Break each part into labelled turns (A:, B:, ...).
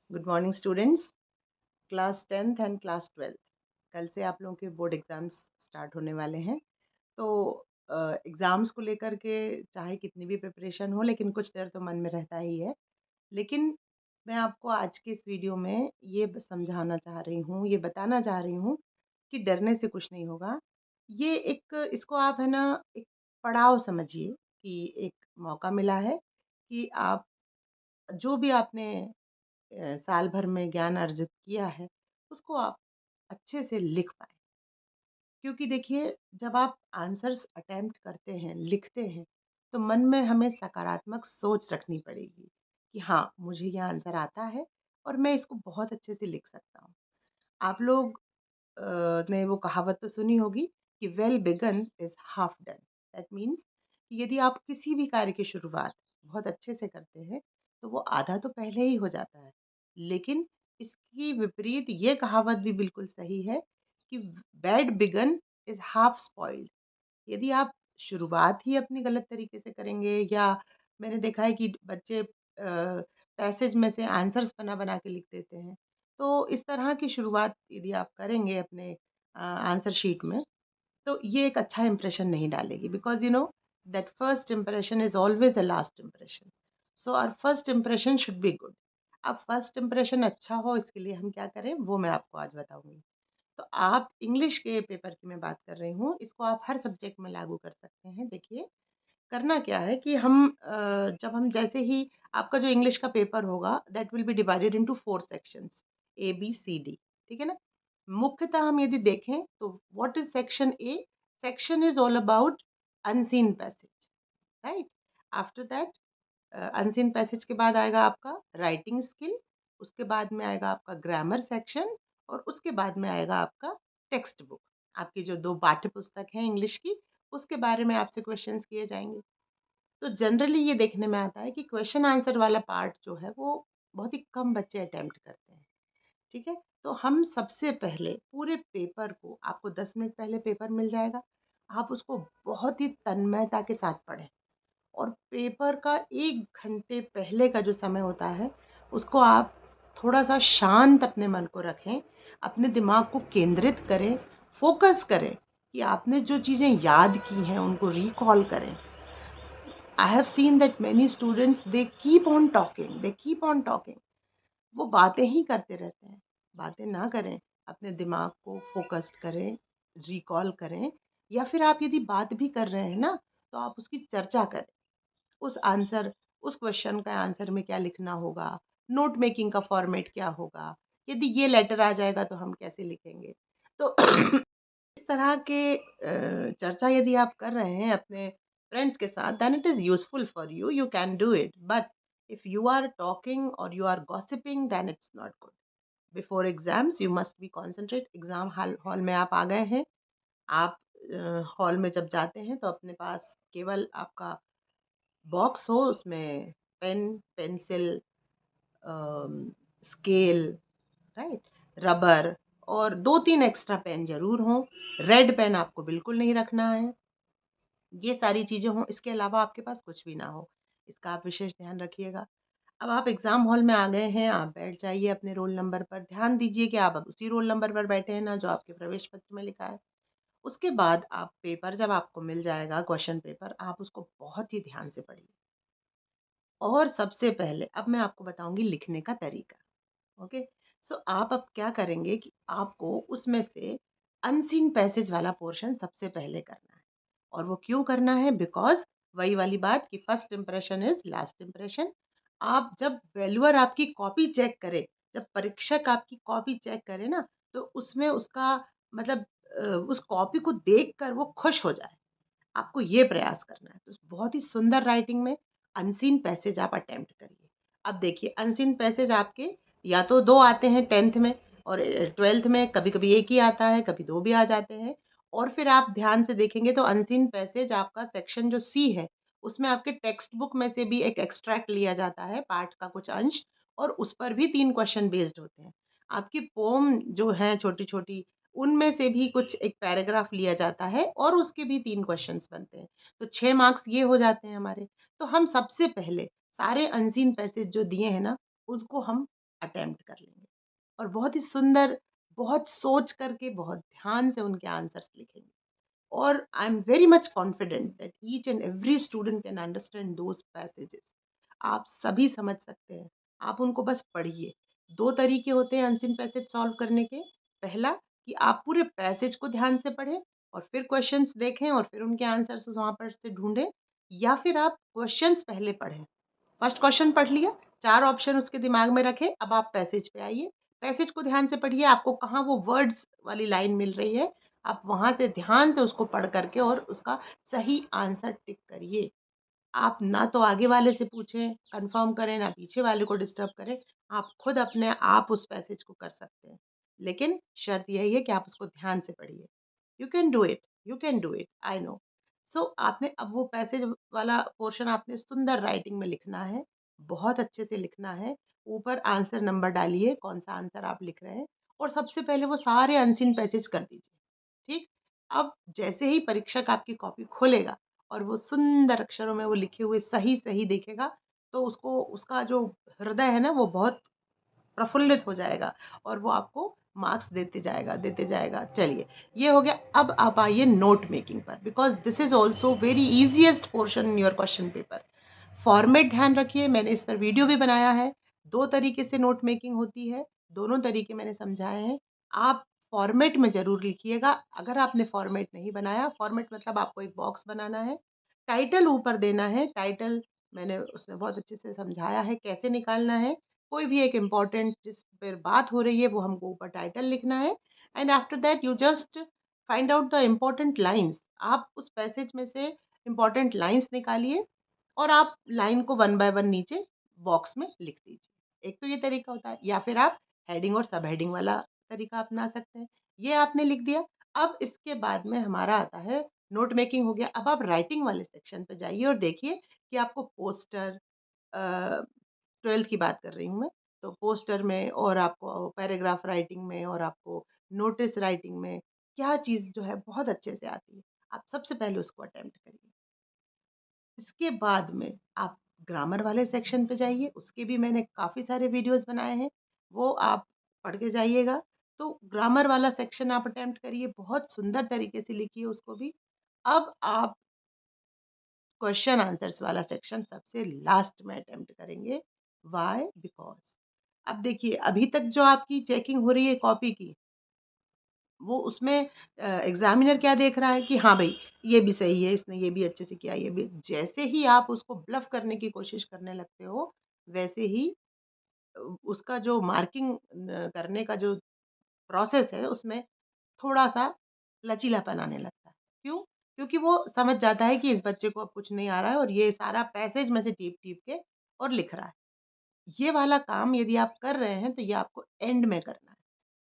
A: Good morning students. Class 10th and class 12th कल से आप लोगों के बोर्ड एग्ज़ाम्स स्टार्ट होने वाले हैं। तो एग्ज़ाम्स को लेकर के चाहे कितनी भी प्रिपरेशन हो, लेकिन कुछ डर तो मन में रहता ही है। लेकिन मैं आपको आज के इस वीडियो में समझाना चाह रही हूँ, ये बताना चाह रही हूँ कि डरने से कुछ नहीं होगा। ये एक इसको आप है ना एक पड़ाव समझिए कि एक मौका मिला है कि आप जो भी आपने साल भर में ज्ञान अर्जित किया है, उसको आप अच्छे से लिख पाएँ। क्योंकि देखिए, जब आप आंसर्स अटेम्प्ट करते हैं, लिखते हैं, तो मन में हमें सकारात्मक सोच रखनी पड़ेगी कि हाँ, मुझे ये आंसर आता है और मैं इसको बहुत अच्छे से लिख सकता हूँ। आप लोग ने वो कहावत तो सुनी होगी कि well begin is half done. That means कि यदि आप किसी भी कार्य की शुरुआत बहुत अच्छे से करते हैं, तो वो आधा तो पहले ही हो जाता है। लेकिन इसकी विपरीत ये कहावत भी बिल्कुल सही है कि bad begun is half spoiled. यदि आप शुरुआत ही अपनी गलत तरीके से करेंगे, या मैंने देखा है कि बच्चे पैसेज में से आंसर्स बना-बना के लिख देते हैं। तो इस तरह की शुरुआत यदि आप करेंगे अपने आंसर शीट में, तो ये एक अच्छा इंप्रेशन नहीं डालेगी, because you know that first impression is always the last impression. So our first impression should be good. अब फर्स्ट इंप्रेशन अच्छा हो, इसके लिए हम क्या करें, वो मैं आपको आज बताऊँगी। तो आप इंग्लिश के पेपर की मैं बात कर रही हूँ, इसको आप हर सब्जेक्ट में लागू कर सकते हैं। देखिए, करना क्या है कि जब हम जैसे ही आपका जो इंग्लिश का पेपर होगा, that will be divided into 4 sections, A, B, C, D, ठीक है ना? मुख्यतः हम यदि देखें तो what is section A? Section is all about unseen passage, right? After that unseen passage के बाद आएगा आपका राइटिंग स्किल, उसके बाद में आएगा आपका ग्रामर सेक्शन, और उसके बाद में आएगा आपका टेक्स्ट बुक। आपकी जो 2 पाठ्य पुस्तक हैं इंग्लिश की, उसके बारे में आपसे क्वेश्चंस किए जाएँगे। तो जनरली ये देखने में आता है कि क्वेश्चन आंसर वाला पार्ट जो है, वो बहुत ही कम बच्चे अटेम्प्ट करते हैं, ठीक है? तो हम सबसे पहले पूरे पेपर को, आपको 10 मिनट पहले पेपर मिल जाएगा, आप उसको बहुत ही तन्मयता के साथ पढ़ें। और पेपर का 1 घंटे पहले का जो समय होता है, उसको आप थोड़ा-सा शांत अपने मन को रखें, अपने दिमाग को केंद्रित करें, फ़ोकस करें कि आपने जो चीज़ें याद की हैं, उनको रिकॉल करें। I have seen that many students they keep on talking. वो बातें ही करते रहते हैं। बातें ना करें, अपने दिमाग को फ़ोकस्ड करें, रिकॉल करें, या फिर आप यदि बात भी कर रहे हैं ना, तो आप उसकी चर्चा करें। उस क्वेश्चन का आंसर में क्या लिखना होगा, नोट मेकिंग का फॉर्मेट क्या होगा, यदि ये लेटर आ जाएगा तो हम कैसे लिखेंगे। तो इस तरह के चर्चा यदि आप कर रहे हैं अपने फ्रेंड्स के साथ, then it is useful for you, you can do it, but if you are talking or you are gossiping, then it's not good. Before exams you must be concentrate. Exam hall hall में आप आ गए हैं। आप hall में जब जाते हैं तो अपने पास केवल आपका बॉक्स हो, उसमें pen, pencil, scale, right, rubber, और 2-3 एक्स्ट्रा पेन ज़रूर हों। रेड पेन आपको बिल्कुल नहीं रखना है। ये सारी चीज़ें हों, इसके अलावा आपके पास कुछ भी ना हो। इसका आप विशेष ध्यान रखिएगा। अब आप एग्ज़ाम हॉल में आ गए हैं, आप बैठ जाइए अपने रोल नंबर पर। ध्यान दीजिए कि आप अब उसी रोल नंबर पर बैठे हैं ना, जो आपके प्रवेश पत्र में लिखा है। उसके बाद आप पेपर जब आपको मिल जाएगा, क्वेश्चन पेपर, आप उसको बहुत ही ध्यान से पढ़िए। और सबसे पहले अब मैं आपको बताऊँगी लिखने का तरीका। ओके? सो आप अब क्या करेंगे कि आपको उसमें से अनसीन पैसेज वाला पोर्शन सबसे पहले करना है। और वो क्यों करना है? बिकॉज़ वही वाली बात कि first impression is last impression. आप जब वैल्यूअर आपकी कॉपी चेक करे, जब परीक्षक आपकी कॉपी चेक करे ना, तो उसमें उसका मतलब उस कॉपी को देखकर वो खुश हो जाए। आपको ये प्रयास करना है। तो बहुत ही सुंदर राइटिंग में अनसीन पैसेज आप अटेम्प्ट करिए। अब देखिए, अनसीन पैसेज आपके या तो 2 आते हैं 10th में, और 12th में कभी-कभी 1 ही आता है, कभी 2 भी आ जाते हैं। और फिर आप ध्यान से देखेंगे तो अनसीन पैसेज आपका सेक्शन जो सी है, उसमें आपके टेक्स्ट बुक में से भी एक एक्सट्रैक्ट लिया जाता है, पाठ का कुछ अंश, और उस पर भी 3 क्वेश्चन बेस्ड होते हैं। आपकी पोएम जो है छोटी-छोटी, उनमें से भी कुछ एक पैराग्राफ लिया जाता है और उसके भी 3 क्वेश्चन्स बनते हैं। तो 6 मार्क्स ये हो जाते हैं हमारे। तो हम सबसे पहले सारे अनसीन पैसेज जो दिए हैं ना, उसको हम अटेम्प्ट कर लेंगे और बहुत ही सुंदर, बहुत सोच करके, बहुत ध्यान से उनके आंसर्स लिखेंगे। और I am very much confident that each and every student can understand those passages. आप सभी समझ सकते हैं, आप उनको बस पढ़िए। 2 तरीके होते हैं अनसीन पैसेज सॉल्व करने के। पहला कि आप पूरे पैसेज को ध्यान से पढ़ें और फिर क्वेश्चंस देखें और फिर उनके आंसर्स वहाँ पर से ढूँढें, या फिर आप क्वेश्चंस पहले पढ़ें। फर्स्ट क्वेश्चन पढ़ लिया, 4 ऑप्शन उसके दिमाग में रखे, अब आप पैसेज पे आइए। पैसेज को ध्यान से पढ़िए, आपको कहाँ वो वर्ड्स वाली लाइन मिल रही है, आप वहाँ से ध्यान से उसको पढ़ करके और उसका सही आंसर टिक करिए। आप ना तो आगे वाले से पूछें, कन्फर्म करें, ना पीछे वाले को डिस्टर्ब करें। आप खुद अपने आप उस पैसेज को कर सकते हैं। लेकिन शर्त यही है कि आप उसको ध्यान से पढ़िए। You can do it, you can do it, I know. So आपने अब वो पैसेज वाला पोर्शन आपने सुंदर राइटिंग में लिखना है, बहुत अच्छे से लिखना है। ऊपर आंसर नंबर डालिए, कौन-सा आंसर आप लिख रहे हैं, और सबसे पहले वो सारे अनसीन पैसेज कर दीजिए, ठीक? अब जैसे ही परीक्षक आपकी कॉपी खोलेगा और वो सुंदर अक्षरों में वो लिखे हुए सही-सही देखेगा, तो उसको उसका जो हृदय है ना, वो बहुत प्रफुल्लित हो जाएगा और वो आपको मार्क्स देते जाएगा, देते जाएगा। चलिए, ये हो गया। अब आप आइए नोट मेकिंग पर, because this is also very easiest portion in your question paper. Format ध्यान रखिए, मैंने इस पर वीडियो भी बनाया है। 2 तरीके से नोट मेकिंग होती है, दोनों तरीके मैंने समझाए हैं। आप फॉर्मेट में ज़रूर लिखिएगा। अगर आपने फॉर्मेट नहीं बनाया, फॉर्मेट मतलब आपको एक बॉक्स बनाना है, टाइटल ऊपर देना है। टाइटल मैंने उसमें बहुत अच्छे से समझाया है कैसे निकालना है। कोई भी एक इम्पोर्टेंट जिस पर बात हो रही है, वो हमको ऊपर टाइटल लिखना है, and after that you just find out the important lines. आप उस पैसेज में से इम्पोर्टेंट लाइन्स निकालिए और आप लाइन को 1 बाय 1 नीचे बॉक्स में लिख दीजिए। एक तो ये तरीका होता है, या फिर आप हेडिंग और सब हेडिंग वाला तरीका अपना सकते हैं। ये आपने लिख दिया। अब इसके बाद में हमारा आता है, नोट मेकिंग हो गया। अब आप राइटिंग वाले सेक्शन पे जाइए और देखिए कि आपको पोस्टर, अ, 12th की बात कर रही हूँ मैं, तो पोस्टर में और आपको पैराग्राफ राइटिंग में और आपको नोटिस राइटिंग में क्या चीज़ जो है बहुत अच्छे से आती है। आप सबसे पहले उसको अटेम्प्ट करिए। इसके बाद में आप ग्रामर वाले सेक्शन पे जाइए, उसके भी मैंने काफ़ी सारे वीडियोज़ बनाए हैं, वो आप पढ़ के जाइएगा। तो ग्रामर वाला सेक्शन आप अटेम्प्ट करिए, बहुत सुंदर तरीके से लिखिए उसको भी। अब आप क्वेश्चन आंसर्स वाला सेक्शन सबसे लास्ट में अटेम्प्ट करेंगे। व्हाई? बिकॉज़ अब देखिए, अभी तक जो आपकी चेकिंग हो रही है कॉपी की, वो उसमें एग्ज़ामिनर क्या देख रहा है कि हाँ भई, ये भी सही है, इसने ये भी अच्छे से किया, ये भी। जैसे ही आप उसको ब्लफ़ करने की कोशिश करने लगते हो, वैसे ही उसका जो मार्किंग करने का जो प्रोसेस है, उसमें थोड़ा-सा लचीलापन आने लगता है। क्यों? क्योंकि वो समझ जाता है कि इस बच्चे को अब कुछ नहीं आ रहा है और ये सारा पैसेज में से टीप-टीप के और लिख रहा है। ये वाला काम यदि आप कर रहे हैं, तो ये आपको एंड में करना है।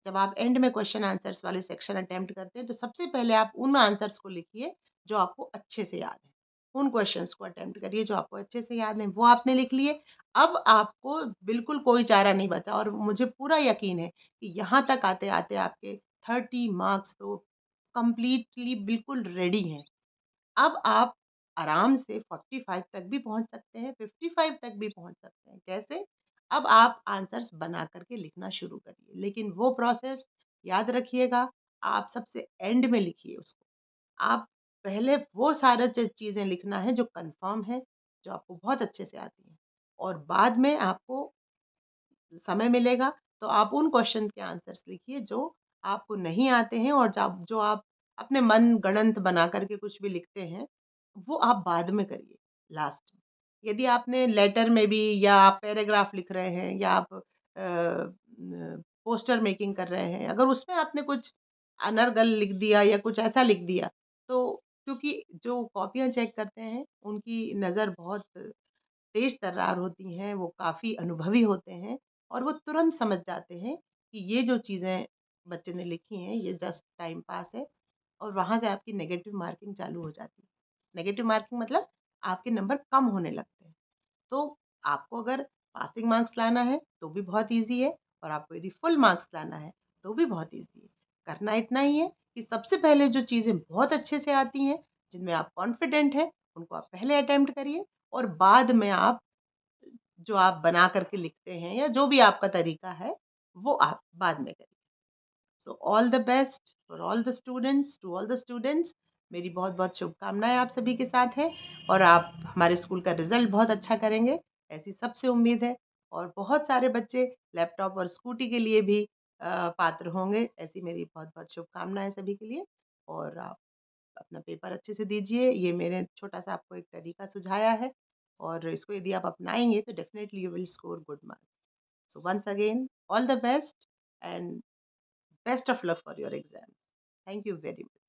A: जब आप एंड में क्वेश्चन आंसर्स वाले सेक्शन अटेम्प्ट करते हैं, तो सबसे पहले आप उन आंसर्स को लिखिए जो आपको अच्छे से याद है। उन क्वेश्चन्स को अटेम्प्ट करिए जो आपको अच्छे से याद हैं, वो आपने लिख लिए। अब आपको बिल्कुल कोई चारा नहीं बचा और मुझे पूरा यकीन है कि यहाँ तक आते-आते आपके 30 मार्क्स तो कंप्लीटली बिल्कुल रेडी हैं। अब आप आराम से 45 तक भी पहुँच सकते हैं, 55 तक भी पहुँच सकते हैं। कैसे? अब आप आंसर्स बना कर के लिखना शुरू करिए। लेकिन वो प्रोसेस याद रखिएगा, आप सबसे एंड में लिखिए उसको। आप पहले वो सारा चीज़ें लिखना है जो कन्फर्म है, जो आपको बहुत अच्छे से आती हैं, और बाद में आपको समय मिलेगा तो आप उन क्वेश्चन के आंसर्स लिखिए जो आपको नहीं आते हैं और जो आप अपने मन गढ़ंत बना कर के कुछ भी लिखते हैं, वो आप बाद में करिए, लास्ट में। यदि आपने लेटर में भी, या आप पैराग्राफ लिख रहे हैं, या आप पोस्टर मेकिंग कर रहे हैं, अगर उसमें आपने कुछ अनर्गल लिख दिया या कुछ ऐसा लिख दिया, तो क्योंकि जो कॉपियाँ चेक करते हैं, उनकी नज़र बहुत तेज तर्रार होती हैं, वो काफ़ी अनुभवी होते हैं और वो तुरंत समझ जाते हैं कि ये जो चीज़ें बच्चे ने लिखी हैं, ये जस्ट टाइम पास है, और वहाँ से आपकी नेगेटिव मार्किंग चालू हो जाती है। नेगेटिव मार्किंग मतलब आपके नंबर कम होने लगते हैं। तो आपको अगर पासिंग मार्क्स लाना है, तो भी बहुत ईज़ी है, और आपको यदि फुल मार्क्स लाना है, तो भी बहुत ईज़ी है। करना इतना ही है कि सबसे पहले जो चीज़ें बहुत अच्छे से आती हैं, जिनमें आप कॉन्फिडेंट हैं, उनको आप पहले अटेम्प्ट करिए और बाद में आप जो आप बना कर के लिखते हैं या जो भी आपका तरीका है, वो आप बाद में करिए। So all the best for all the students, to all the students, मेरी बहुत-बहुत शुभकामनाएँ आप सभी के साथ है और आप हमारे स्कूल का रिज़ल्ट बहुत अच्छा करेंगे, ऐसी सबसे उम्मीद है और बहुत सारे बच्चे लैपटॉप और स्कूटी के लिए भी पात्र होंगे, ऐसी मेरी बहुत-बहुत शुभकामनाएँ सभी के लिए और आप अपना पेपर अच्छे से दीजिए। ये मैंने छोटा-सा आपको एक तरीका सुझाया है और इसको यदि आप अपनाएँगे तो definitely you will score good marks. So once again, all the best and best of luck for your exams. Thank you very much.